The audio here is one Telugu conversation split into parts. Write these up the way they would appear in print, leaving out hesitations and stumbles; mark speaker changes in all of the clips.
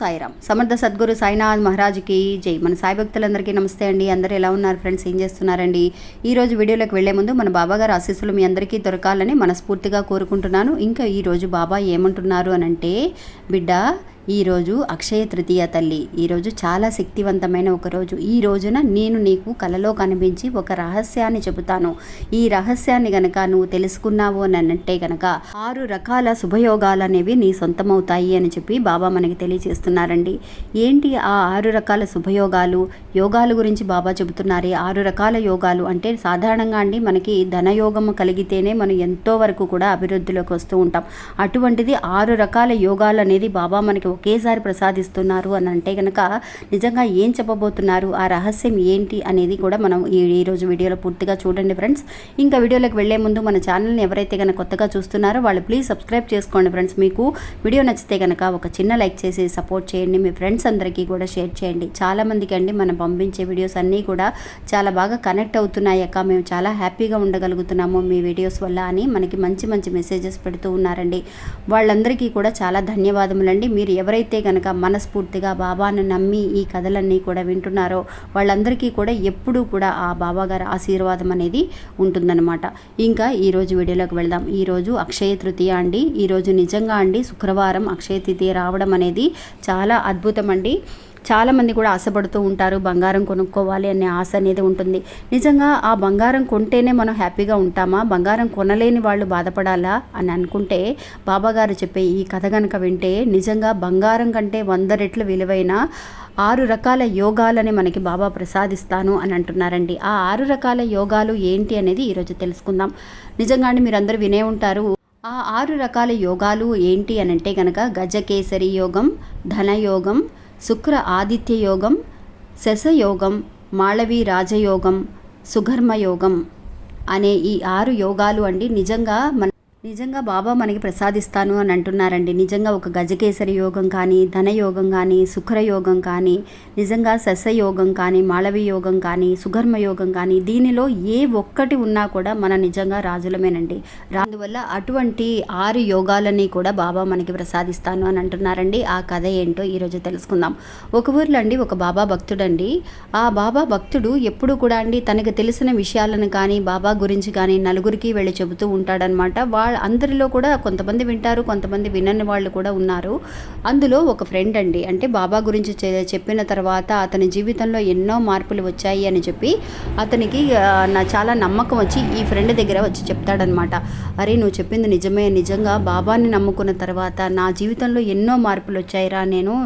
Speaker 1: సాయిరామ్. సమర్థ సద్గురు సాయినాథ్ మహారాజ్కి జై. మన సాయి భక్తులందరికీ నమస్తే అండి. అందరూ ఎలా ఉన్నారు ఫ్రెండ్స్? ఏం చేస్తున్నారండి? ఈరోజు వీడియోలోకి వెళ్లే ముందు మన బాబాగారు ఆశీస్సులు మీ అందరికీ దొరకాలని మనస్ఫూర్తిగా కోరుకుంటున్నాను. ఇంకా ఈరోజు బాబా ఏమంటున్నారు అనంటే, బిడ్డ ఈరోజు అక్షయ తృతీయ తల్లి, ఈరోజు చాలా శక్తివంతమైన ఒక రోజు. ఈ రోజున నేను నీకు కలలో కనిపించి ఒక రహస్యాన్ని చెబుతాను. ఈ రహస్యాన్ని గనక నువ్వు తెలుసుకున్నావు అని అంటే గనక 6 రకాల శుభయోగాలు అనేవి నీ సొంతమవుతాయి అని చెప్పి బాబా మనకి తెలియజేస్తున్నారండి. ఏంటి ఆ 6 రకాల శుభయోగాలు? యోగాల గురించి బాబా చెబుతున్నారు. 6 రకాల యోగాలు అంటే సాధారణంగా అండి మనకి ధనయోగం కలిగితేనే మనం ఎంతో వరకు కూడా అభివృద్ధిలోకి వస్తూ ఉంటాం. అటువంటిది 6 రకాల యోగాలు అనేది బాబా మనకి ఒకేసారి ప్రసాదిస్తున్నారు అని అంటే కనుక నిజంగా ఏం చెప్పబోతున్నారు, ఆ రహస్యం ఏంటి అనేది కూడా మనం ఈరోజు వీడియోలో పూర్తిగా చూడండి ఫ్రెండ్స్. ఇంకా వీడియోలోకి వెళ్లే ముందు మన ఛానల్ని ఎవరైతే కనుక కొత్తగా చూస్తున్నారో వాళ్ళు ప్లీజ్ సబ్స్క్రైబ్ చేసుకోండి ఫ్రెండ్స్. మీకు వీడియో నచ్చితే కనుక ఒక చిన్న లైక్ చేసి సపోర్ట్ చేయండి. మీ ఫ్రెండ్స్ అందరికీ కూడా షేర్ చేయండి. చాలామందికి అండి మనం పంపించే వీడియోస్ అన్నీ కూడా చాలా బాగా కనెక్ట్ అవుతున్నాయి అక్క, మేము చాలా హ్యాపీగా ఉండగలుగుతున్నాము మీ వీడియోస్ వల్ల అని మనకి మంచి మంచి మెసేజెస్ పెడుతూ ఉన్నారండి. వాళ్ళందరికీ కూడా చాలా ధన్యవాదములండి. మీరు ఎవరైతే కనుక మనస్ఫూర్తిగా బాబాను నమ్మి ఈ కథలన్నీ కూడా వింటున్నారో వాళ్ళందరికీ కూడా ఎప్పుడూ కూడా ఆ బాబాగారి ఆశీర్వాదం అనేది ఉంటుందన్నమాట. ఇంకా ఈరోజు వీడియోలోకి వెళ్దాం. ఈరోజు అక్షయ తృతీయ అండి. ఈరోజు నిజంగా అండి శుక్రవారం అక్షయ తృతీయ రావడం అనేది చాలా అద్భుతం అండి. చాలామంది కూడా ఆశపడుతూ ఉంటారు, బంగారం కొనుక్కోవాలి అనే ఆశ అనేది ఉంటుంది. నిజంగా ఆ బంగారం కొంటేనే మనం హ్యాపీగా ఉంటామా? బంగారం కొనలేని వాళ్ళు బాధపడాలా అని అనుకుంటే బాబాగారు చెప్పే ఈ కథ కనుక వింటే నిజంగా బంగారం కంటే 100 రెట్లు విలువైన 6 రకాల యోగాలని మనకి బాబా ప్రసాదిస్తాను అని అంటున్నారండి. ఆ 6 రకాల యోగాలు ఏంటి అనేది ఈరోజు తెలుసుకుందాం. నిజంగానే మీరందరూ వినే ఉంటారు. ఆ 6 రకాల యోగాలు ఏంటి అని అంటే కనుక గజకేసరి యోగం, ధనయోగం, శుక్ర ఆదిత్య యోగం, శశయోగం, మాళవీ రాజయోగం, సుఘర్మయోగం అనే ఈ 6 యోగాలు అండి నిజంగా బాబా మనకి ప్రసాదిస్తాను అని అంటున్నారండి. నిజంగా ఒక గజకేసరి యోగం కానీ, ధనయోగం కానీ, శుక్రయోగం కానీ, నిజంగా శశయోగం కానీ, మాళవీ యోగం కానీ, సుఘర్మయోగం కానీ, దీనిలో ఏ ఒక్కటి ఉన్నా కూడా మన నిజంగా రాజులమేనండి. అందువల్ల అటువంటి 6 యోగాలని కూడా బాబా మనకి ప్రసాదిస్తాను అని అంటున్నారండి. ఆ కథ ఏంటో ఈరోజు తెలుసుకుందాం. ఒక ఊర్లో అండి ఒక బాబా భక్తుడండి. ఆ బాబా భక్తుడు ఎప్పుడు కూడా అండి తనకు తెలిసిన విషయాలను కానీ బాబా గురించి కానీ నలుగురికి వెళ్ళి చెబుతూ ఉంటాడనమాట. అందరిలో కూడా కొంతమంది వింటారు, కొంతమంది వినని వాళ్ళు కూడా ఉన్నారు. అందులో ఒక ఫ్రెండ్ అండి, అంటే బాబా గురించి చెప్పిన తర్వాత అతని జీవితంలో ఎన్నో మార్పులు వచ్చాయి అని చెప్పి అతనికి చాలా నమ్మకం వచ్చి ఈ ఫ్రెండ్ దగ్గర వచ్చి చెప్తాడనమాట. అరే నువ్వు చెప్పింది నిజమే, నిజంగా బాబాని నమ్ముకున్న తర్వాత నా జీవితంలో ఎన్నో మార్పులు వచ్చాయిరా. నేను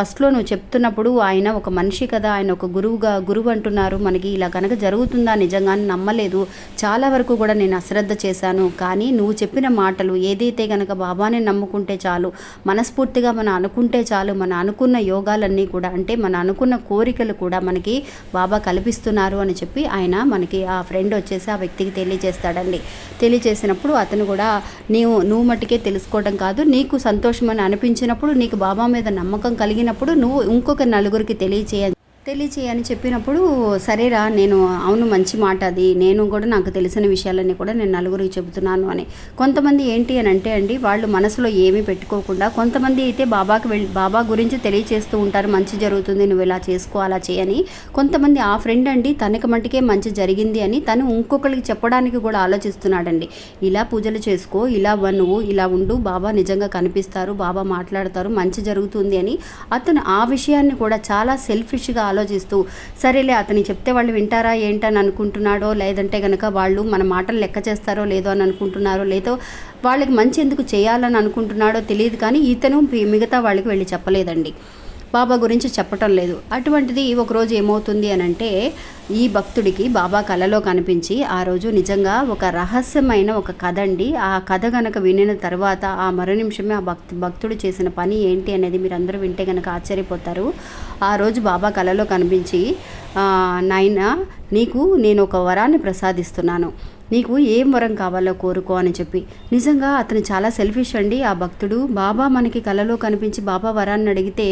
Speaker 1: ఫస్ట్లో నువ్వు చెప్తున్నప్పుడు ఆయన ఒక మనిషి కదా, ఆయన ఒక గురువు అంటున్నారు, మనకి ఇలా కనుక జరుగుతుందా నిజంగా నమ్మలేదు. చాలా వరకు కూడా నేను అశ్రద్ధ చేశాను. కానీ నువ్వు చెప్పిన మాటలు ఏదైతే కనుక బాబాని నమ్ముకుంటే చాలు, మనస్ఫూర్తిగా మనం అనుకుంటే చాలు, మన అనుకున్న యోగాలన్నీ కూడా అంటే మన అనుకున్న కోరికలు కూడా మనకి బాబా కల్పిస్తున్నారు అని చెప్పి ఆయన మనకి ఆ ఫ్రెండ్ వచ్చేసి ఆ వ్యక్తికి తెలియజేస్తాడండి. తెలియజేసినప్పుడు అతను కూడా నువ్వు మట్టుకే తెలుసుకోవడం కాదు, నీకు సంతోషం అని అనిపించినప్పుడు, నీకు బాబా మీద నమ్మకం కలిగినప్పుడు నువ్వు ఇంకొక నలుగురికి తెలియచేయని చెప్పినప్పుడు సరేరా, నేను అవును మంచి మాట అది, నేను కూడా నాకు తెలిసిన విషయాలన్నీ కూడా నేను నలుగురికి చెబుతున్నాను అని. కొంతమంది ఏంటి అని అంటే అండి వాళ్ళు మనసులో ఏమీ పెట్టుకోకుండా, కొంతమంది అయితే బాబా గురించి తెలియచేస్తూ ఉంటారు, మంచి జరుగుతుంది నువ్వు ఇలా చేసుకో అలా చేయని. కొంతమంది ఆ ఫ్రెండ్ అండి తనకి మట్టుకే మంచి జరిగింది అని తను ఇంకొకరికి చెప్పడానికి కూడా ఆలోచిస్తున్నాడండి. ఇలా పూజలు చేసుకో, నువ్వు ఇలా ఉండు, బాబా నిజంగా కనిపిస్తారు, బాబా మాట్లాడతారు, మంచి జరుగుతుంది అని అతను ఆ విషయాన్ని కూడా చాలా సెల్ఫిష్గా ఆలోచిస్తూ సరేలే అతని చెప్తే వాళ్ళు వింటారా ఏంటని అనుకుంటున్నాడో, లేదంటే కనుక వాళ్ళు మన మాటలు లెక్క చేస్తారో లేదో అని అనుకుంటున్నారో, లేదో వాళ్ళకి మంచి ఎందుకు చేయాలని అనుకుంటున్నాడో తెలియదు. కానీ ఇతను మిగతా వాళ్ళకి వెళ్ళి చెప్పలేదండి, బాబా గురించి చెప్పటం లేదు. అటువంటిది ఒకరోజు ఏమవుతుంది అని అంటే ఈ భక్తుడికి బాబా కలలో కనిపించి ఆ రోజు నిజంగా ఒక రహస్యమైన ఒక కథ అండి. ఆ కథ కనుక వినిన తర్వాత ఆ మరో నిమిషమే ఆ భక్తుడు చేసిన పని ఏంటి అనేది మీరు అందరూ వింటే కనుక ఆశ్చర్యపోతారు. ఆ రోజు బాబా కలలో కనిపించి నాయనా నీకు నేను ఒక వరాన్ని ప్రసాదిస్తున్నాను, నీకు ఏం వరం కావాలో కోరుకో అని చెప్పి. నిజంగా అతను చాలా సెల్ఫిష్ అండి ఆ భక్తుడు. బాబా మనకి కలలో కనిపించి బాబా వరాన్ని అడిగితే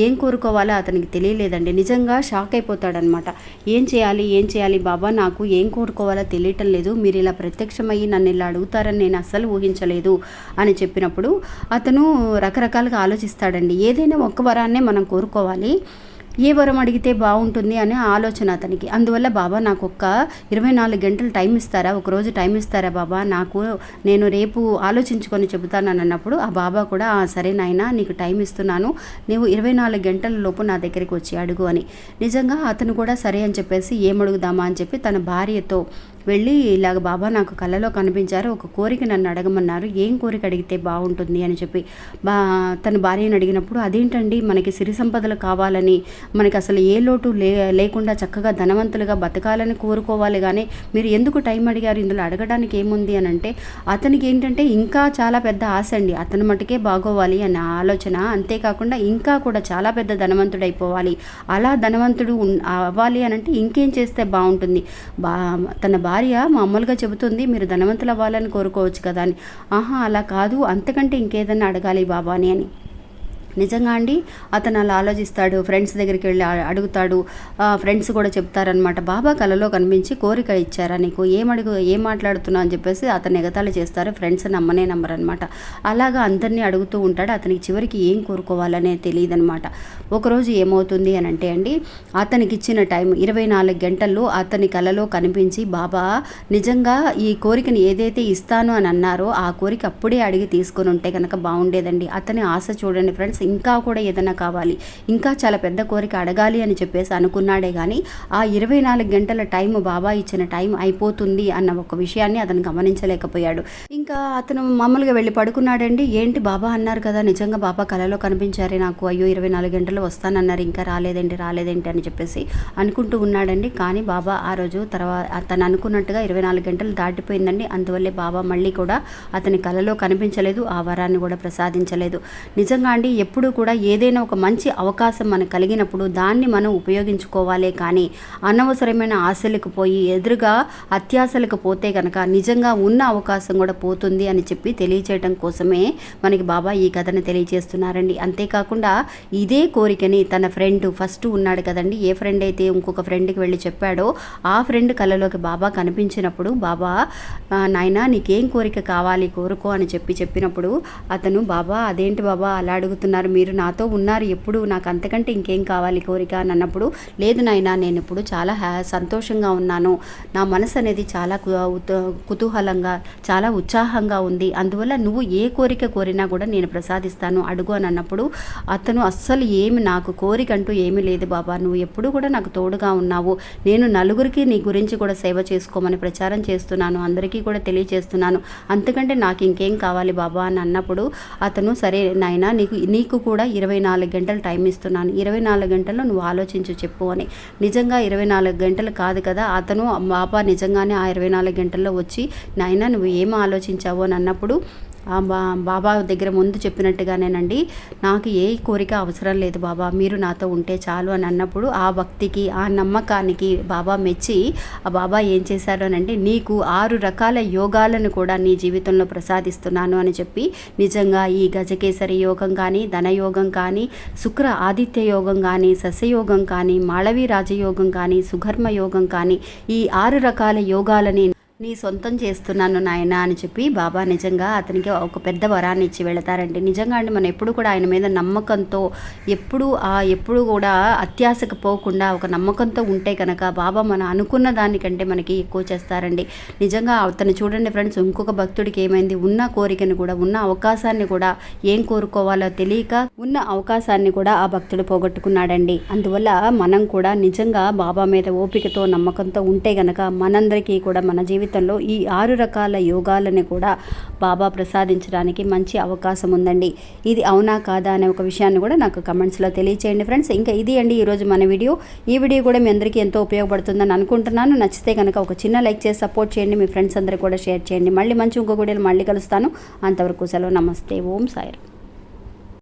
Speaker 1: ఏం కోరుకోవాలో అతనికి తెలియలేదండి. నిజంగా షాక్ అయిపోతాడనమాట. ఏం చేయాలి బాబా, నాకు ఏం కోరుకోవాలో తెలియటం లేదు, మీరు ఇలా ప్రత్యక్షమయ్యి నన్ను ఇలా అడుగుతారని నేను అస్సలు ఊహించలేదు అని చెప్పినప్పుడు అతను రకరకాలుగా ఆలోచిస్తాడండి. ఏదైనా ఒక్క వరాన్నే మనం కోరుకోవాలి, ఏ వరం అడిగితే బాగుంటుంది అనే ఆలోచన అతనికి. అందువల్ల బాబా నాకు ఒక్క 24 గంటలు టైం ఇస్తారా, ఒకరోజు టైం ఇస్తారా బాబా, నేను రేపు ఆలోచించుకొని చెబుతానని అన్నప్పుడు ఆ బాబా కూడా సరే నాయనా నీకు టైం ఇస్తున్నాను, నువ్వు 24 గంటల లోపు నా దగ్గరికి వచ్చి అడుగు అని. నిజంగా అతను కూడా సరే అని చెప్పేసి ఏమడుగుదామా అని చెప్పి తన భార్యతో వెళ్ళి ఇలాగ బాబా నాకు కళ్ళలో కనిపించారు, ఒక కోరిక నన్ను అడగమన్నారు, ఏం కోరిక అడిగితే బాగుంటుంది అని చెప్పి తన భార్యను అడిగినప్పుడు, అదేంటండి మనకి సిరి సంపదలు కావాలని, మనకి అసలు ఏ లోటు లేకుండా చక్కగా ధనవంతులుగా బతకాలని కోరుకోవాలి, కానీ మీరు ఎందుకు టైం అడిగారు, ఇందులో అడగడానికి ఏముంది అని అంటే అతనికి ఏంటంటే ఇంకా చాలా పెద్ద ఆశ అండి, అతని మటుకే బాగోవాలి అన్న ఆలోచన. అంతేకాకుండా ఇంకా కూడా చాలా పెద్ద ధనవంతుడు అయిపోవాలి, అలా ధనవంతుడు అవ్వాలి అని అంటే ఇంకేం చేస్తే బాగుంటుంది. తన భార్య మామూలుగా చెబుతుంది మీరు ధనవంతులు అవ్వాలని కోరుకోవచ్చు కదా అని. అలా కాదు, అంతకంటే ఇంకేదన్నా అడగాలి బాబాని అని. నిజంగా అండి అతను అలా ఆలోచిస్తాడు, ఫ్రెండ్స్ దగ్గరికి వెళ్ళి అడుగుతాడు. ఫ్రెండ్స్ కూడా చెప్తారనమాట, బాబా కలలో కనిపించి కోరిక ఇచ్చారా నీకు, ఏం మాట్లాడుతున్నావు అని చెప్పేసి అతను ఎగతాళి చేస్తారు. ఫ్రెండ్స్ నమ్మనే నమ్మరనమాట. అలాగా అందరినీ అడుగుతూ ఉంటాడు. అతనికి చివరికి ఏం కోరుకోవాలనే తెలియదు అనమాట. ఒకరోజు ఏమవుతుంది అని అంటే అండి, అతనికి ఇచ్చిన టైం 24 గంటల్లో అతని కలలో కనిపించి బాబా నిజంగా ఈ కోరికని ఏదైతే ఇస్తాను అని అన్నారో ఆ కోరిక అప్పుడే అడిగి తీసుకొని ఉంటే కనుక బాగుండేదండి. అతని ఆశ చూడండి ఫ్రెండ్స్, ఇంకా కూడా ఏదైనా కావాలి, ఇంకా చాలా పెద్ద కోరిక అడగాలి అని చెప్పేసి అనుకున్నాడే కానీ ఆ 24 గంటల టైం బాబా ఇచ్చిన టైం అయిపోతుంది అన్న ఒక విషయాన్ని అతను గమనించలేకపోయాడు. ఇంకా అతను మామూలుగా వెళ్ళి పడుకున్నాడండి. ఏంటి బాబా అన్నారు కదా, నిజంగా బాబా కలలో కనిపించారే నాకు, అయ్యో 24 గంటలు వస్తానన్నారు, ఇంకా రాలేదేంటి అని చెప్పేసి అనుకుంటూ ఉన్నాడండి. కానీ బాబా ఆ రోజు తర్వాత అతను అనుకున్నట్టుగా 24 గంటలు దాటిపోయిందండి. అందువల్లే బాబా మళ్ళీ కూడా అతని కలలో కనిపించలేదు, ఆ వరాన్ని కూడా ప్రసాదించలేదు. నిజంగా అండి ఎప్పుడు కూడా ఏదైనా ఒక మంచి అవకాశం మనకు కలిగినప్పుడు దాన్ని మనం ఉపయోగించుకోవాలే కానీ అనవసరమైన ఆశలకు పోయి ఎదురుగా అత్యాశలకు పోతే కనుక నిజంగా ఉన్న అవకాశం కూడా పోతుంది అని చెప్పి తెలియచేయడం కోసమే మనకి బాబా ఈ కథను తెలియజేస్తున్నారండి. అంతేకాకుండా ఇదే కోరికని తన ఫ్రెండ్ ఫస్ట్ ఉన్నాడు కదండి, ఏ ఫ్రెండ్ అయితే ఇంకొక ఫ్రెండ్కి వెళ్ళి చెప్పాడో ఆ ఫ్రెండ్ కళ్ళలోకి బాబా కనిపించినప్పుడు బాబా నాయనా నీకేం కోరిక కావాలి కోరుకో అని చెప్పినప్పుడు అతను బాబా అదేంటి బాబా అలా అడుగుతున్నారు, మీరు నాతో ఉన్నారు ఎప్పుడు, నాకు అంతకంటే ఇంకేం కావాలి కోరిక అని అన్నప్పుడు, లేదు నాయనా నేను ఇప్పుడు చాలా సంతోషంగా ఉన్నాను, నా మనసు అనేది చాలా కుతూహలంగా చాలా ఉత్సాహంగా ఉంది, అందువల్ల నువ్వు ఏ కోరిక కోరినా కూడా నేను ప్రసాదిస్తాను అడుగు అని అన్నప్పుడు అతను అస్సలు నాకు కోరిక అంటూ ఏమీ లేదు బాబా, నువ్వు ఎప్పుడు కూడా నాకు తోడుగా ఉన్నావు, నేను నలుగురికి నీ గురించి కూడా సేవ చేసుకోమని ప్రచారం చేస్తున్నాను, అందరికీ కూడా తెలియజేస్తున్నాను, అంతకంటే నాకు ఇంకేం కావాలి బాబా అని అన్నప్పుడు అతను సరే నాయనా నీకు కూడా 24 గంటలు టైం ఇస్తున్నాను, 24 గంటల్లో నువ్వు ఆలోచించు చెప్పు అని. నిజంగా 24 గంటలు కాదు కదా, అతను బాబా నిజంగానే ఆ 24 గంటల్లో వచ్చి నాయనా నువ్వు ఏం ఆలోచించావు అని అన్నప్పుడు బాబా దగ్గర ముందు చెప్పినట్టుగానేనండి, నాకు ఏ కోరిక అవసరం లేదు బాబా, మీరు నాతో ఉంటే చాలు అని అన్నప్పుడు ఆ భక్తికి ఆ నమ్మకానికి బాబా మెచ్చి ఆ బాబా ఏం చేశారు అని అంటే నీకు 6 రకాల యోగాలను కూడా నీ జీవితంలో ప్రసాదిస్తున్నాను అని చెప్పి నిజంగా ఈ గజకేసరి యోగం కానీ, ధనయోగం కానీ, శుక్ర ఆదిత్య యోగం కానీ, సస్యయోగం కానీ, మాళవీ రాజయోగం కానీ, సుఘర్మ యోగం కానీ, ఈ 6 రకాల యోగాలని నీ సొంతం చేస్తున్నాను నాయన అని చెప్పి బాబా నిజంగా అతనికి ఒక పెద్ద వరాన్ని ఇచ్చి వెళతారండి. నిజంగా అండి మనం ఎప్పుడు కూడా ఆయన మీద నమ్మకంతో ఎప్పుడు కూడా అత్యాశకు పోకుండా ఒక నమ్మకంతో ఉంటే కనుక బాబా మనం అనుకున్న దానికంటే మనకి ఎక్కువ చేస్తారండి. నిజంగా అతను చూడండి ఫ్రెండ్స్, ఇంకొక భక్తుడికి ఏమైంది, ఉన్న కోరికను కూడా ఉన్న అవకాశాన్ని కూడా ఏం కోరుకోవాలో తెలియక ఉన్న అవకాశాన్ని కూడా ఆ భక్తుడు పోగొట్టుకున్నాడండి. అందువల్ల మనం కూడా నిజంగా బాబా మీద ఓపికతో నమ్మకంతో ఉంటే గనక మనందరికీ కూడా మన జీవితంలో ఈ 6 రకాల యోగాలని కూడా బాబా ప్రసాదించడానికి మంచి అవకాశం ఉందండి. ఇది అవునా కాదా అనే ఒక విషయాన్ని కూడా నాకు కమెంట్స్లో తెలియచేయండి ఫ్రెండ్స్. ఇంకా ఇది అండి ఈరోజు మన వీడియో. ఈ వీడియో కూడా మీ అందరికీ ఎంతో ఉపయోగపడుతుందని అనుకుంటున్నాను. నచ్చితే కనుక ఒక చిన్న లైక్ చేసి సపోర్ట్ చేయండి, మీ ఫ్రెండ్స్ అందరికీ కూడా షేర్ చేయండి. మళ్ళీ మంచి ఇంకొక వీడియోలో మళ్ళీ కలుస్తాను. అంతవరకు సెలవు, నమస్తే, ఓం సాయిరామ్.